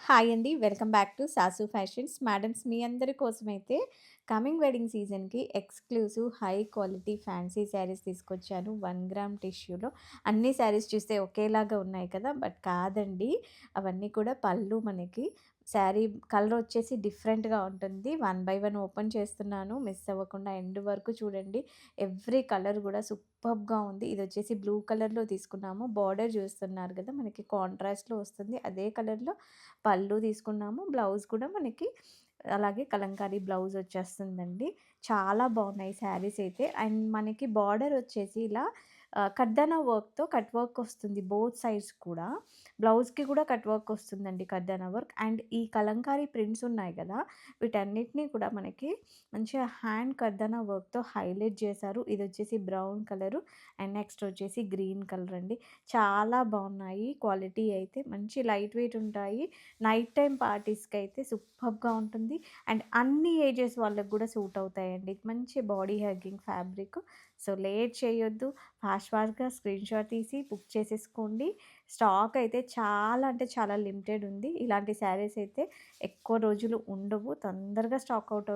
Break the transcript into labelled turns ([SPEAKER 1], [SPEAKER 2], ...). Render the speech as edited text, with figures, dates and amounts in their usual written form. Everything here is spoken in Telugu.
[SPEAKER 1] హాయ్ అండి. Welcome back to Sasu fashions. Madams మీ అందరి కోసమైతే కమింగ్ వెడ్డింగ్ సీజన్‌కి exclusive high quality fancy sarees తీసుకొచ్చాను. 1 గ్రామ్ టిష్యూలో. అన్ని శారీస్ చూస్తే ఒకేలాగా ఉన్నాయి కదా! బట్ కాదండి. అవన్నీ కూడా పళ్ళు మనకి శారీ కలర్ వచ్చేసి డిఫరెంట్‌గా ఉంటుంది. వన్ బై వన్ ఓపెన్ చేస్తున్నాను. మిస్ అవ్వకుండా ఎండ్ వరకు చూడండి. ఎవ్రీ కలర్ కూడా సూపర్బ్‌గా ఉంది. ఇదొచ్చేసి బ్లూ కలర్‌లో తీసుకున్నాము. బార్డర్ చూస్తున్నారు కదా! మనకి కాంట్రాస్ట్‌లో వస్తుంది. అదే కలర్‌లో పళ్ళు తీసుకున్నాము. బ్లౌజ్ కూడా మనకి అలాగే కలంకారీ బ్లౌజ్ వచ్చేస్తుందండి. చాలా బాగున్నాయి శారీస్ అయితే. అండ్ మనకి బార్డర్ వచ్చేసి ఇలా కడ్దానా వర్క్‌తో కట్ వర్క్ వస్తుంది బోత్ సైడ్స్ కూడా. బ్లౌజ్‌కి కూడా కట్ వర్క్ వస్తుందండి కడ్దానా వర్క్. అండ్ ఈ కలంకారీ ప్రింట్స్ ఉన్నాయి కదా! వీటన్నిటిని కూడా మనకి మంచిగా హ్యాండ్ కర్దానా వర్క్‌తో హైలైట్ చేశారు. ఇదొచ్చేసి బ్రౌన్ కలరు అండ్ నెక్స్ట్ వచ్చేసి గ్రీన్ కలర్ అండి. చాలా బాగున్నాయి. క్వాలిటీ అయితే మంచి లైట్ వెయిట్ ఉంటాయి. నైట్ టైమ్ పార్టీస్‌కైతే సూపర్బ్‌గా ఉంటుంది. అండ్ అన్ని ఏజెస్ వాళ్ళకి కూడా సూట్ అవుతాయండి. మంచి body hugging fabric. So, late చేయొద్దు. ఫాస్ట్ ఫాస్ట్‌గా స్క్రీన్‌షాట్ తీసి బుక్ చేసేసుకోండి. స్టాక్ అయితే చాలా అంటే చాలా లిమిటెడ్ ఉంది. ఇలాంటి శారీస్ అయితే ఎక్కువ రోజులు ఉండవు. తొందరగా స్టాక్ ఔట్